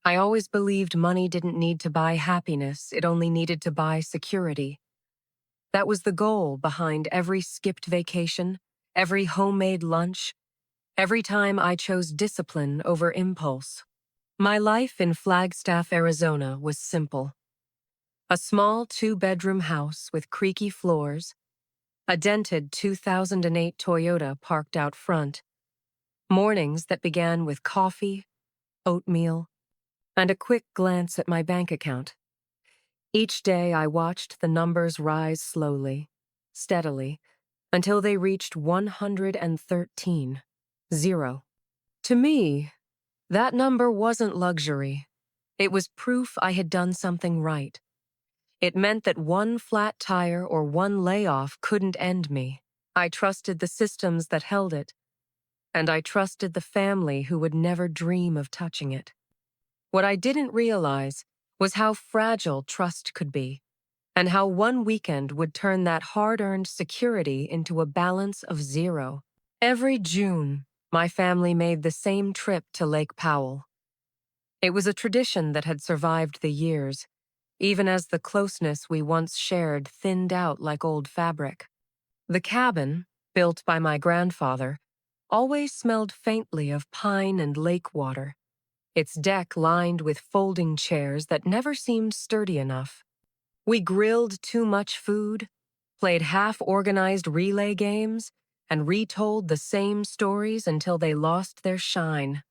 I always believed money didn't need to buy happiness, it only needed to buy security. That was the goal behind every skipped vacation, every homemade lunch, every time I chose discipline over impulse. My life in Flagstaff, Arizona was simple. A small two-bedroom house with creaky floors, a dented 2008 Toyota parked out front, mornings that began with coffee, oatmeal, and a quick glance at my bank account. Each day I watched the numbers rise slowly, steadily, until they reached 113, 0. To me, that number wasn't luxury. It was proof I had done something right. It meant that one flat tire or one layoff couldn't end me. I trusted the systems that held it, and I trusted the family who would never dream of touching it. What I didn't realize was how fragile trust could be, and how one weekend would turn that hard-earned security into a balance of 0. Every June, my family made the same trip to Lake Powell. It was a tradition that had survived the years, even as the closeness we once shared thinned out like old fabric. The cabin, built by my grandfather, always smelled faintly of pine and lake water, its deck lined with folding chairs that never seemed sturdy enough. We grilled too much food, played half-organized relay games, and retold the same stories until they lost their shine.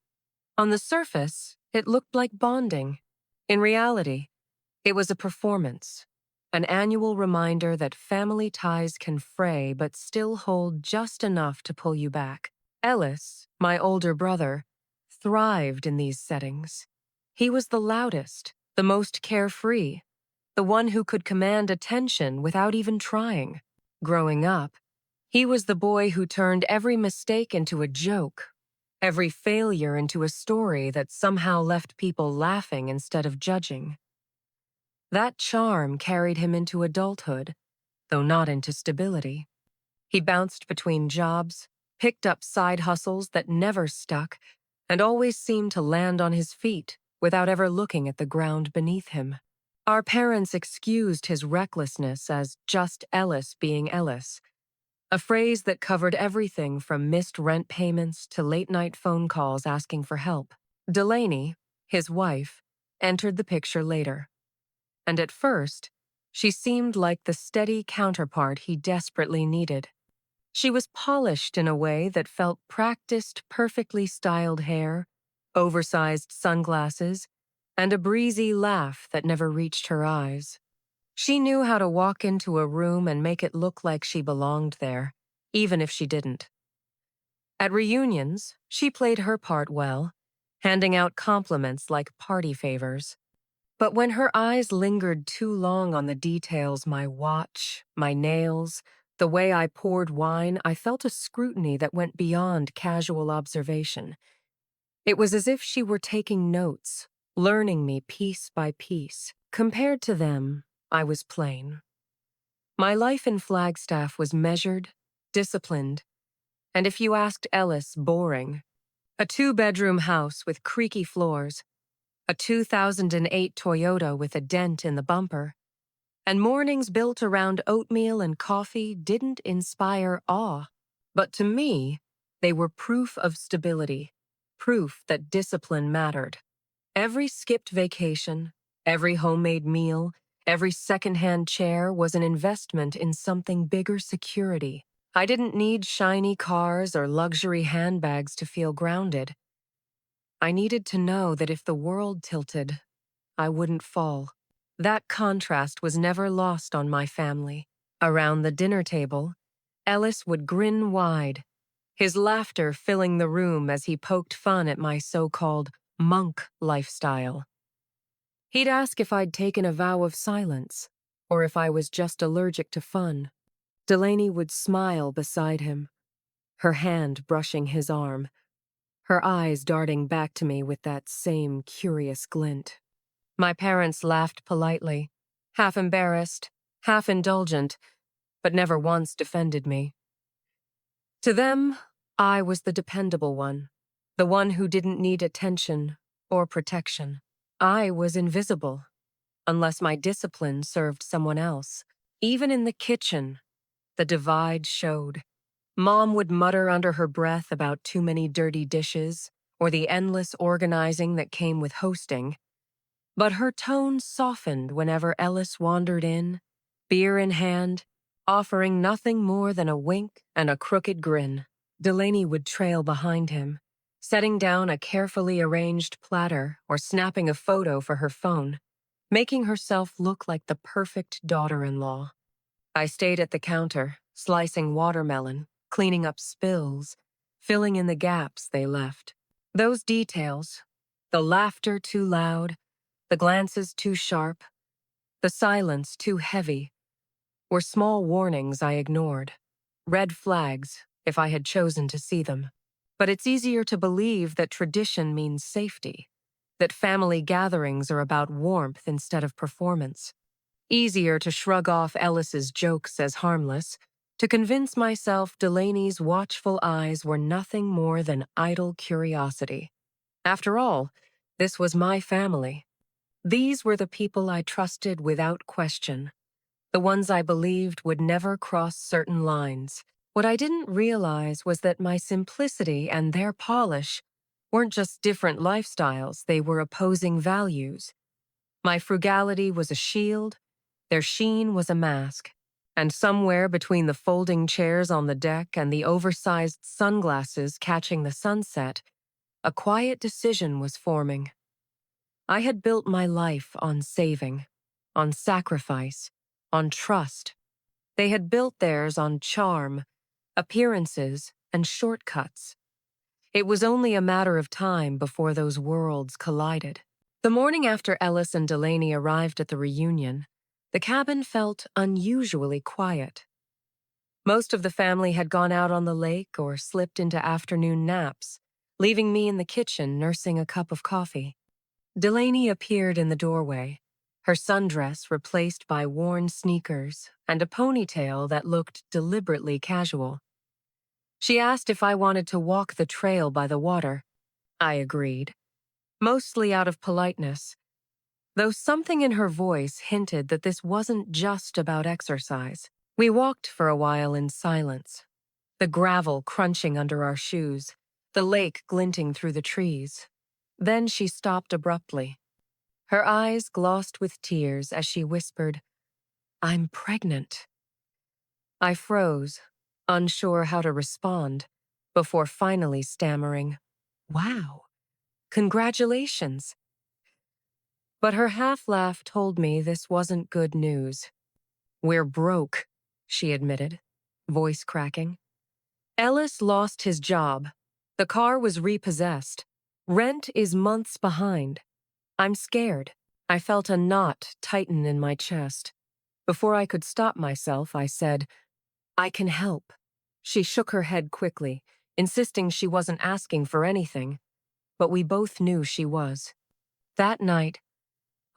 On the surface, it looked like bonding. In reality, it was a performance, an annual reminder that family ties can fray but still hold just enough to pull you back. Ellis, my older brother, thrived in these settings. He was the loudest, the most carefree, the one who could command attention without even trying. Growing up, he was the boy who turned every mistake into a joke, every failure into a story that somehow left people laughing instead of judging. That charm carried him into adulthood, though not into stability. He bounced between jobs, picked up side hustles that never stuck, and always seemed to land on his feet without ever looking at the ground beneath him. Our parents excused his recklessness as just Ellis being Ellis, a phrase that covered everything from missed rent payments to late-night phone calls asking for help. Delaney, his wife, entered the picture later. And at first, she seemed like the steady counterpart he desperately needed. She was polished in a way that felt practiced, perfectly styled hair, oversized sunglasses, and a breezy laugh that never reached her eyes. She knew how to walk into a room and make it look like she belonged there, even if she didn't. At reunions, she played her part well, handing out compliments like party favors. But when her eyes lingered too long on the details, my watch, my nails, the way I poured wine, I felt a scrutiny that went beyond casual observation. It was as if she were taking notes, learning me piece by piece. Compared to them, I was plain. My life in Flagstaff was measured, disciplined, and if you asked Ellis, boring. A two-bedroom house with creaky floors, a 2008 Toyota with a dent in the bumper, and mornings built around oatmeal and coffee didn't inspire awe. But to me, they were proof of stability, proof that discipline mattered. Every skipped vacation, every homemade meal, every secondhand chair was an investment in something bigger: security. I didn't need shiny cars or luxury handbags to feel grounded. I needed to know that if the world tilted, I wouldn't fall. That contrast was never lost on my family. Around the dinner table, Ellis would grin wide, his laughter filling the room as he poked fun at my so-called monk lifestyle. He'd ask if I'd taken a vow of silence, or if I was just allergic to fun. Delaney would smile beside him, her hand brushing his arm, her eyes darting back to me with that same curious glint. My parents laughed politely, half embarrassed, half indulgent, but never once defended me. To them, I was the dependable one, the one who didn't need attention or protection. I was invisible, unless my discipline served someone else. Even in the kitchen, the divide showed. Mom would mutter under her breath about too many dirty dishes or the endless organizing that came with hosting, but her tone softened whenever Ellis wandered in, beer in hand, offering nothing more than a wink and a crooked grin. Delaney would trail behind him, setting down a carefully arranged platter or snapping a photo for her phone, making herself look like the perfect daughter-in-law. I stayed at the counter, slicing watermelon, cleaning up spills, filling in the gaps they left. Those details, the laughter too loud, the glances too sharp, the silence too heavy, were small warnings I ignored. Red flags, if I had chosen to see them. But it's easier to believe that tradition means safety, that family gatherings are about warmth instead of performance. Easier to shrug off Ellis's jokes as harmless, to convince myself Delaney's watchful eyes were nothing more than idle curiosity. After all, this was my family. These were the people I trusted without question, the ones I believed would never cross certain lines. What I didn't realize was that my simplicity and their polish weren't just different lifestyles, they were opposing values. My frugality was a shield, their sheen was a mask, and somewhere between the folding chairs on the deck and the oversized sunglasses catching the sunset, a quiet decision was forming. I had built my life on saving, on sacrifice, on trust. They had built theirs on charm, appearances, and shortcuts. It was only a matter of time before those worlds collided. The morning after Ellis and Delaney arrived at the reunion, the cabin felt unusually quiet. Most of the family had gone out on the lake or slipped into afternoon naps, leaving me in the kitchen nursing a cup of coffee. Delaney appeared in the doorway, her sundress replaced by worn sneakers and a ponytail that looked deliberately casual. She asked if I wanted to walk the trail by the water. I agreed, mostly out of politeness, though something in her voice hinted that this wasn't just about exercise. We walked for a while in silence, the gravel crunching under our shoes, the lake glinting through the trees. Then she stopped abruptly. Her eyes glossed with tears as she whispered, "I'm pregnant." I froze, unsure how to respond, before finally stammering, "Wow, congratulations." But her half-laugh told me this wasn't good news. "We're broke," she admitted, voice cracking. Ellis lost his job. The car was repossessed. Rent is months behind. I'm scared. I felt a knot tighten in my chest. Before I could stop myself, I said, "I can help." She shook her head quickly, insisting she wasn't asking for anything, but we both knew she was. That night,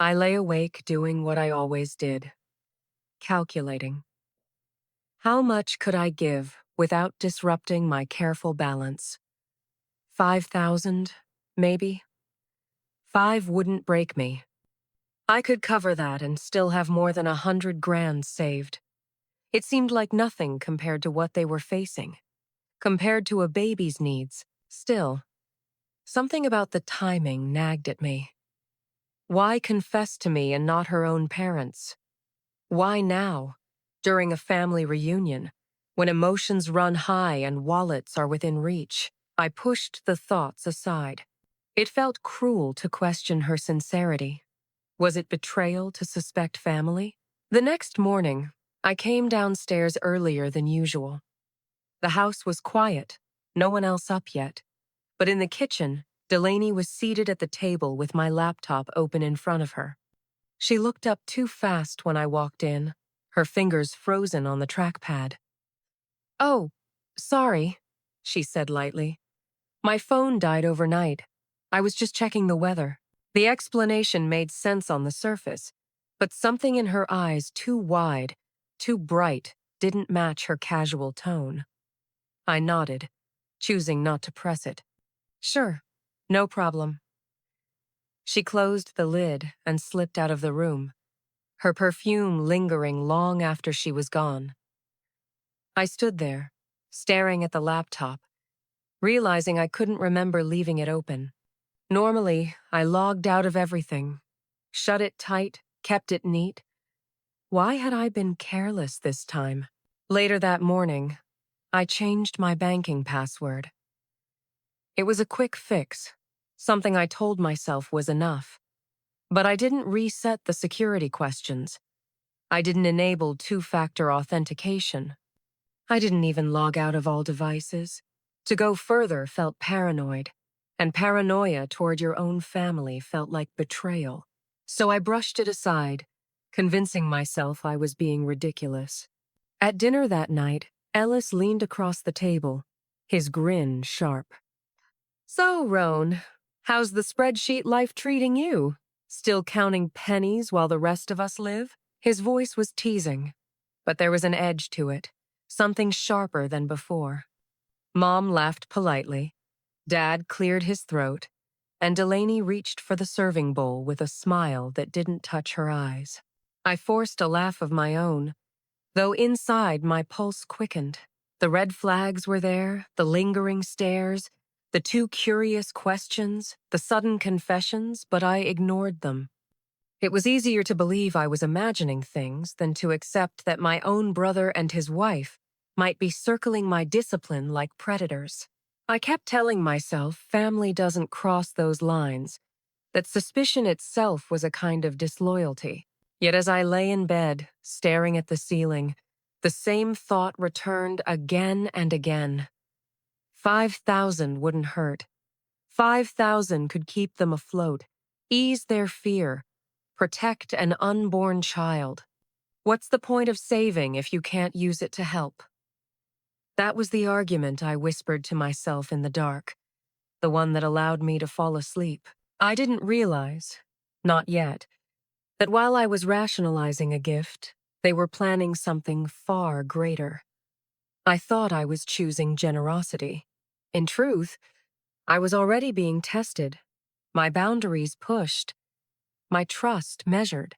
I lay awake doing what I always did, calculating. How much could I give without disrupting my careful balance? 5,000, maybe? 5 wouldn't break me. I could cover that and still have more than 100 grand saved. It seemed like nothing compared to what they were facing, compared to a baby's needs. Still, something about the timing nagged at me. Why confess to me and not her own parents? Why now, during a family reunion, when emotions run high and wallets are within reach? I pushed the thoughts aside. It felt cruel to question her sincerity. Was it betrayal to suspect family? The next morning, I came downstairs earlier than usual. The house was quiet, no one else up yet. But in the kitchen, Delaney was seated at the table with my laptop open in front of her. She looked up too fast when I walked in, her fingers frozen on the trackpad. "Oh, sorry," she said lightly. "My phone died overnight. I was just checking the weather." The explanation made sense on the surface, but something in her eyes too wide, too bright, didn't match her casual tone. I nodded, choosing not to press it. "Sure, no problem." She closed the lid and slipped out of the room, her perfume lingering long after she was gone. I stood there, staring at the laptop, realizing I couldn't remember leaving it open. Normally, I logged out of everything, shut it tight, kept it neat. Why had I been careless this time? Later that morning, I changed my banking password. It was a quick fix, something I told myself was enough. But I didn't reset the security questions. I didn't enable two-factor authentication. I didn't even log out of all devices. To go further felt paranoid, and paranoia toward your own family felt like betrayal. So I brushed it aside, convincing myself I was being ridiculous. At dinner that night, Ellis leaned across the table, his grin sharp. "So, Roan, how's the spreadsheet life treating you? Still counting pennies while the rest of us live?" His voice was teasing, but there was an edge to it, something sharper than before. Mom laughed politely, Dad cleared his throat, and Delaney reached for the serving bowl with a smile that didn't touch her eyes. I forced a laugh of my own, though inside my pulse quickened. The red flags were there, the lingering stares, the too curious questions, the sudden confessions, but I ignored them. It was easier to believe I was imagining things than to accept that my own brother and his wife might be circling my discipline like predators. I kept telling myself family doesn't cross those lines, that suspicion itself was a kind of disloyalty. Yet as I lay in bed, staring at the ceiling, the same thought returned again and again. 5,000 wouldn't hurt. 5,000 could keep them afloat, ease their fear, protect an unborn child. What's the point of saving if you can't use it to help? That was the argument I whispered to myself in the dark, the one that allowed me to fall asleep. I didn't realize, not yet, that while I was rationalizing a gift, they were planning something far greater. I thought I was choosing generosity. In truth, I was already being tested, my boundaries pushed, my trust measured.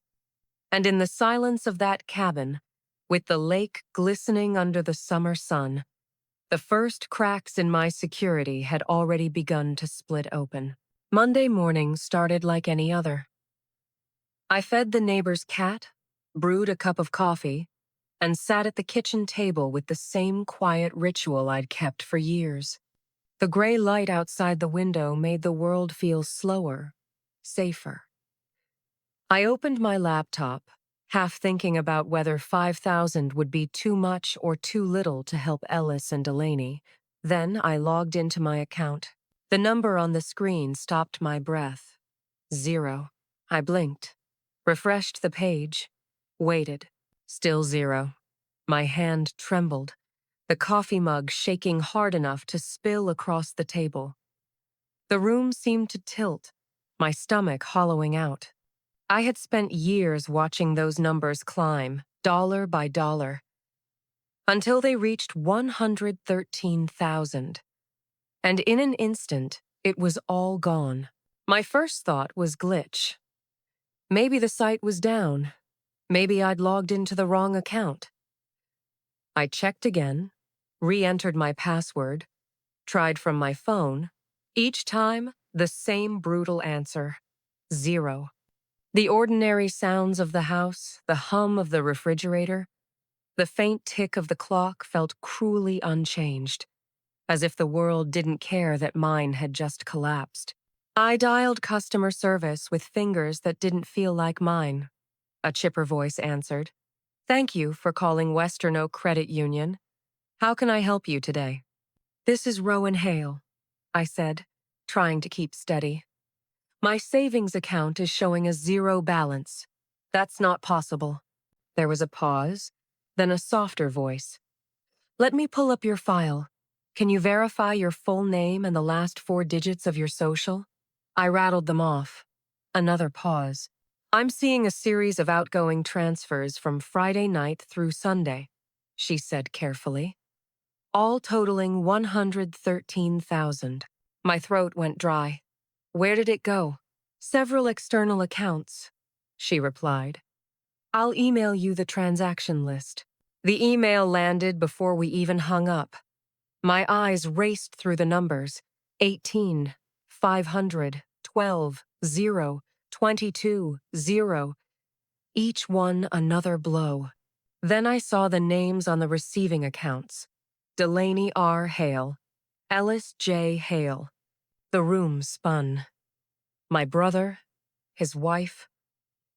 And in the silence of that cabin, with the lake glistening under the summer sun, the first cracks in my security had already begun to split open. Monday morning started like any other. I fed the neighbor's cat, brewed a cup of coffee, and sat at the kitchen table with the same quiet ritual I'd kept for years. The gray light outside the window made the world feel slower, safer. I opened my laptop, half thinking about whether 5,000 would be too much or too little to help Ellis and Delaney. Then I logged into my account. The number on the screen stopped my breath. 0. I blinked, refreshed the page, waited. Still 0. My hand trembled, the coffee mug shaking hard enough to spill across the table. The room seemed to tilt, my stomach hollowing out. I had spent years watching those numbers climb, dollar by dollar, until they reached 113,000. And in an instant, it was all gone. My first thought was glitch. Maybe the site was down. Maybe I'd logged into the wrong account. I checked again, re-entered my password, tried from my phone. Each time, the same brutal answer: 0. The ordinary sounds of the house, the hum of the refrigerator, the faint tick of the clock felt cruelly unchanged, as if the world didn't care that mine had just collapsed. I dialed customer service with fingers that didn't feel like mine. A chipper voice answered. "Thank you for calling Western Oak Credit Union. How can I help you today?" "This is Rowan Hale," I said, trying to keep steady. "My savings account is showing a 0 balance. That's not possible." There was a pause, then a softer voice. "Let me pull up your file. Can you verify your full name and the last 4 digits of your social?" I rattled them off. Another pause. "I'm seeing a series of outgoing transfers from Friday night through Sunday," she said carefully, "all totaling 113,000. My throat went dry. "Where did it go?" Several external accounts, she replied. I'll email you the transaction list. The email landed before we even hung up. My eyes raced through the numbers. 18, 500, 12, 0, 22, 0. Each one another blow. Then I saw the names on the receiving accounts. Delaney R. Hale, Ellis J. Hale. The room spun. My brother, his wife,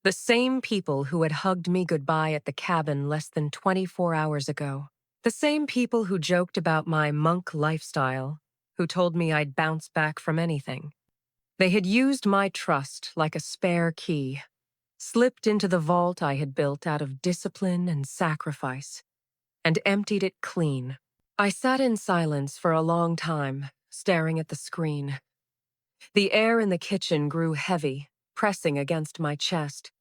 the same people who had hugged me goodbye at the cabin less than 24 hours ago. The same people who joked about my monk lifestyle, who told me I'd bounce back from anything. They had used my trust like a spare key, slipped into the vault I had built out of discipline and sacrifice, and emptied it clean. I sat in silence for a long time, staring at the screen. The air in the kitchen grew heavy, pressing against my chest.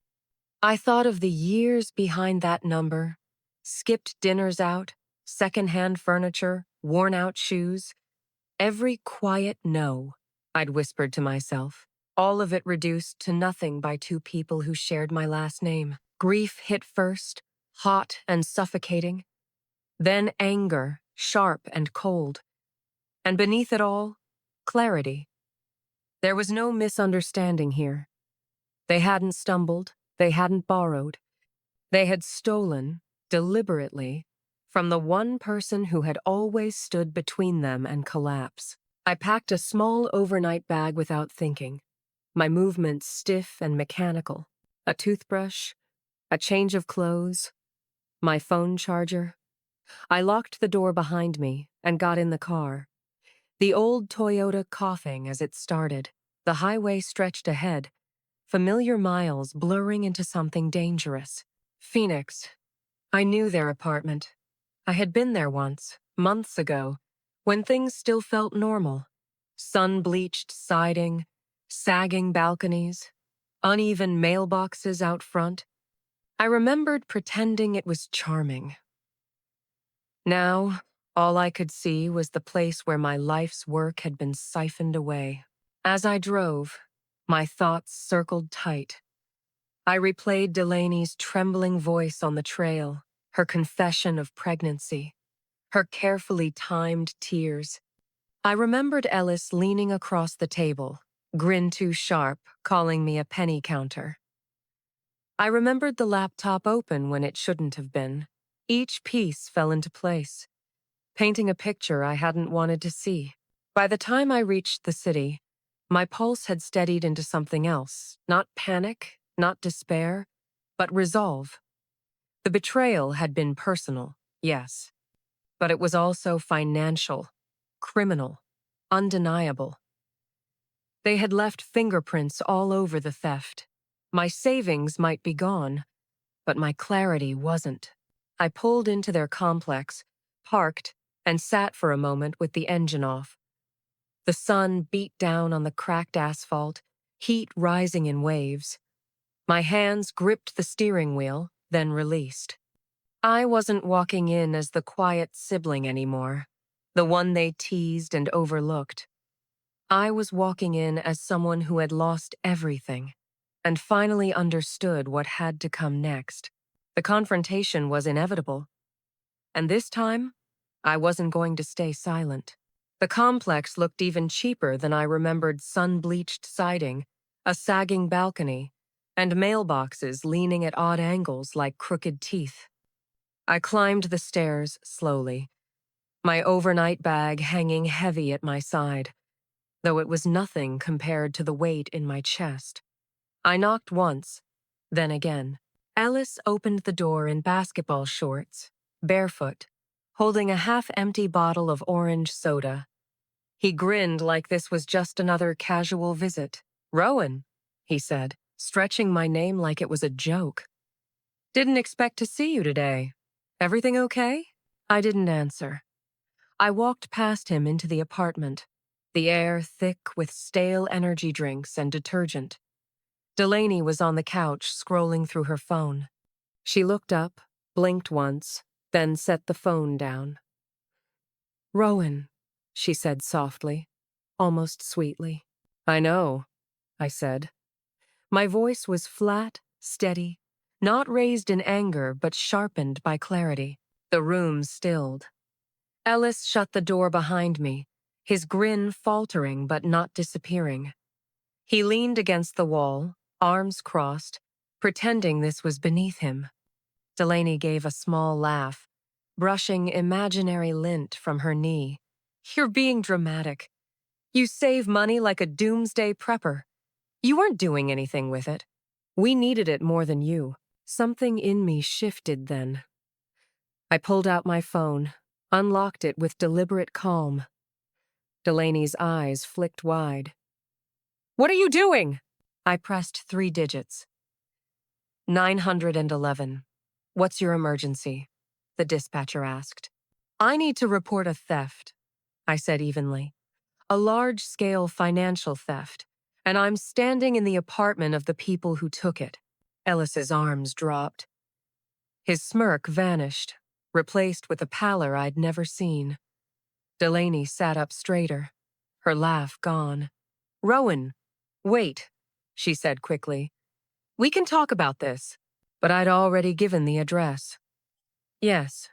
I thought of the years behind that number, skipped dinners out, secondhand furniture, worn-out shoes. Every quiet no, I'd whispered to myself, all of it reduced to nothing by two people who shared my last name. Grief hit first, hot and suffocating. Then anger, sharp and cold. And beneath it all, clarity. There was no misunderstanding here. They hadn't stumbled, they hadn't borrowed. They had stolen, deliberately, from the one person who had always stood between them and collapse. I packed a small overnight bag without thinking, my movements stiff and mechanical. A toothbrush, a change of clothes, my phone charger. I locked the door behind me and got in the car. The old Toyota coughing as it started. The highway stretched ahead, familiar miles blurring into something dangerous. Phoenix. I knew their apartment. I had been there once, months ago, when things still felt normal. Sun-bleached siding, sagging balconies, uneven mailboxes out front. I remembered pretending it was charming. Now, all I could see was the place where my life's work had been siphoned away. As I drove, my thoughts circled tight. I replayed Delaney's trembling voice on the trail, her confession of pregnancy, her carefully timed tears. I remembered Ellis leaning across the table, grin too sharp, calling me a penny counter. I remembered the laptop open when it shouldn't have been. Each piece fell into place, painting a picture I hadn't wanted to see. By the time I reached the city, my pulse had steadied into something else, not panic, not despair, but resolve. The betrayal had been personal, yes, but it was also financial, criminal, undeniable. They had left fingerprints all over the theft. My savings might be gone, but my clarity wasn't. I pulled into their complex, parked, and sat for a moment with the engine off. The sun beat down on the cracked asphalt, heat rising in waves. My hands gripped the steering wheel, then released. I wasn't walking in as the quiet sibling anymore, the one they teased and overlooked. I was walking in as someone who had lost everything and finally understood what had to come next. The confrontation was inevitable. And this time, I wasn't going to stay silent. The complex looked even cheaper than I remembered: sun-bleached siding, a sagging balcony, and mailboxes leaning at odd angles like crooked teeth. I climbed the stairs slowly, my overnight bag hanging heavy at my side, though it was nothing compared to the weight in my chest. I knocked once, then again. Ellis opened the door in basketball shorts, barefoot, holding a half-empty bottle of orange soda. He grinned like this was just another casual visit. "Rowan," he said, stretching my name like it was a joke. "Didn't expect to see you today. Everything okay?" I didn't answer. I walked past him into the apartment, the air thick with stale energy drinks and detergent. Delaney was on the couch scrolling through her phone. She looked up, blinked once, then set the phone down. "Rowan," she said softly, almost sweetly. "I know," I said. My voice was flat, steady, not raised in anger but sharpened by clarity. The room stilled. Ellis shut the door behind me, his grin faltering but not disappearing. He leaned against the wall, arms crossed, pretending this was beneath him. Delaney gave a small laugh, brushing imaginary lint from her knee. You're being dramatic. You save money like a doomsday prepper. You weren't doing anything with it. We needed it more than you. Something in me shifted then. I pulled out my phone, unlocked it with deliberate calm. Delaney's eyes flicked wide. What are you doing? I pressed 3 digits. 911. What's your emergency? The dispatcher asked. I need to report a theft, I said evenly. A large-scale financial theft, and I'm standing in the apartment of the people who took it. Ellis's arms dropped. His smirk vanished, replaced with a pallor I'd never seen. Delaney sat up straighter, her laugh gone. Rowan, wait, she said quickly. We can talk about this. But I'd already given the address. Yes,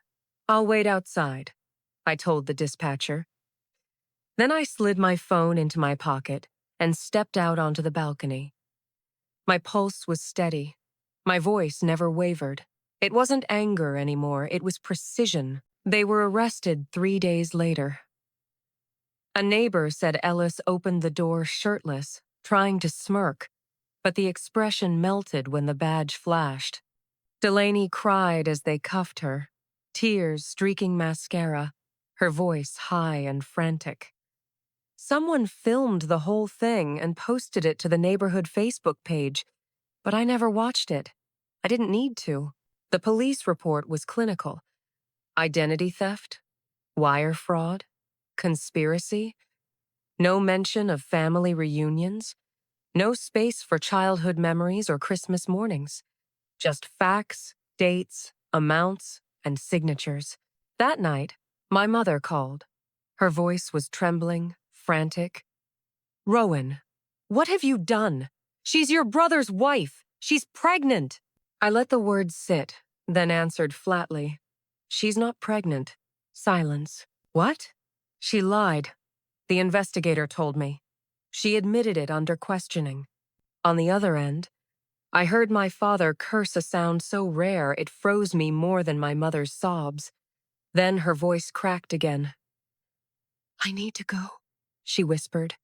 I'll wait outside, I told the dispatcher. Then I slid my phone into my pocket and stepped out onto the balcony. My pulse was steady. My voice never wavered. It wasn't anger anymore, it was precision. They were arrested 3 days later. A neighbor said Ellis opened the door shirtless, trying to smirk, but the expression melted when the badge flashed. Delaney cried as they cuffed her, tears streaking mascara, her voice high and frantic. Someone filmed the whole thing and posted it to the neighborhood Facebook page, but I never watched it. I didn't need to. The police report was clinical. Identity theft, wire fraud, conspiracy, no mention of family reunions, no space for childhood memories or Christmas mornings. Just facts, dates, amounts, and signatures. That night, my mother called. Her voice was trembling, frantic. Rowan, what have you done? She's your brother's wife. She's pregnant. I let the words sit, then answered flatly. She's not pregnant. Silence. What? She lied. The investigator told me. She admitted it under questioning. On the other end, I heard my father curse a sound so rare it froze me more than my mother's sobs. Then her voice cracked again. I need to go, she whispered,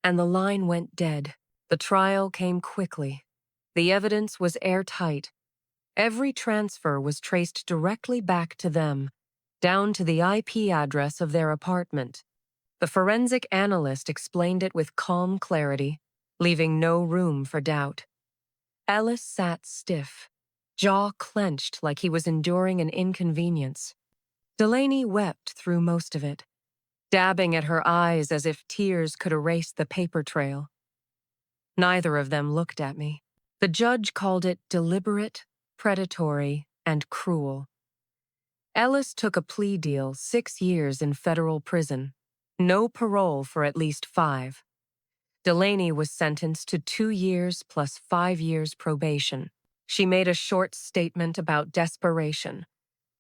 and the line went dead. The trial came quickly. The evidence was airtight. Every transfer was traced directly back to them, down to the IP address of their apartment. The forensic analyst explained it with calm clarity, leaving no room for doubt. Ellis sat stiff, jaw clenched like he was enduring an inconvenience. Delaney wept through most of it, dabbing at her eyes as if tears could erase the paper trail. Neither of them looked at me. The judge called it deliberate, predatory, and cruel. Ellis took a plea deal, 6 years in federal prison, no parole for at least 5. Delaney was sentenced to 2 years plus 5 years probation. She made a short statement about desperation,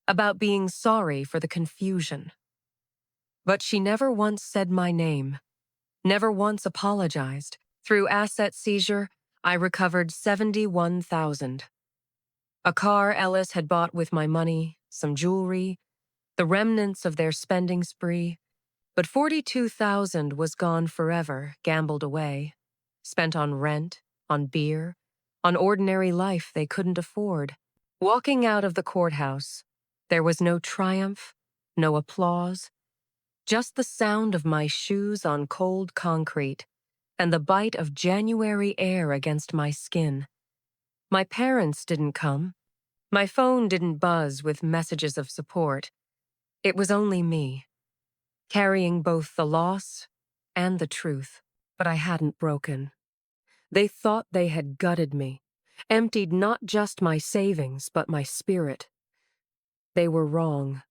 about being sorry for the confusion. But she never once said my name, never once apologized. Through asset seizure, I recovered $71,000. A car Ellis had bought with my money, some jewelry, the remnants of their spending spree. But $42,000 was gone forever, gambled away, spent on rent, on beer, on ordinary life they couldn't afford. Walking out of the courthouse, there was no triumph, no applause, just the sound of my shoes on cold concrete and the bite of January air against my skin. My parents didn't come. My phone didn't buzz with messages of support. It was only me, carrying both the loss and the truth. But I hadn't broken. They thought they had gutted me, emptied not just my savings, but my spirit. They were wrong.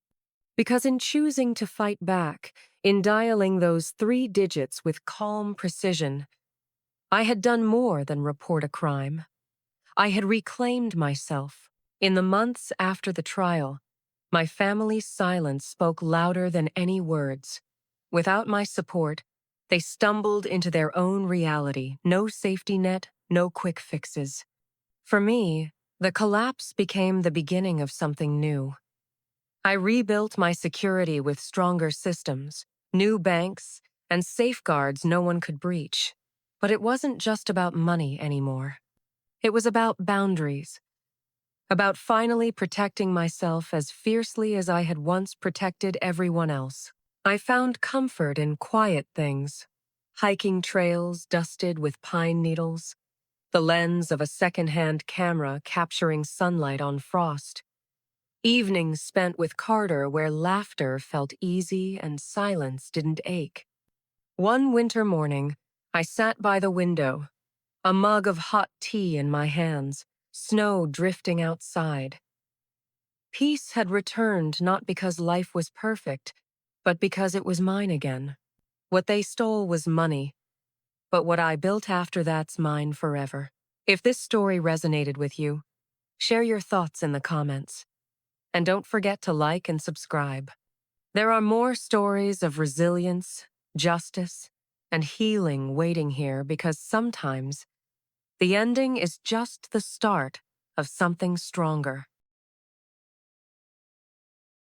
Because in choosing to fight back, in dialing those 3 digits with calm precision, I had done more than report a crime. I had reclaimed myself. In the months after the trial, my family's silence spoke louder than any words. Without my support, they stumbled into their own reality, no safety net, no quick fixes. For me, the collapse became the beginning of something new. I rebuilt my security with stronger systems, new banks, and safeguards no one could breach. But it wasn't just about money anymore. It was about boundaries, about finally protecting myself as fiercely as I had once protected everyone else. I found comfort in quiet things, hiking trails dusted with pine needles, the lens of a second-hand camera capturing sunlight on frost, evenings spent with Carter where laughter felt easy and silence didn't ache. One winter morning, I sat by the window, a mug of hot tea in my hands, snow drifting outside. Peace had returned not because life was perfect, but because it was mine again. What they stole was money, but what I built after that's mine forever. If this story resonated with you, share your thoughts in the comments. And don't forget to like and subscribe. There are more stories of resilience, justice, and healing waiting here because sometimes the ending is just the start of something stronger.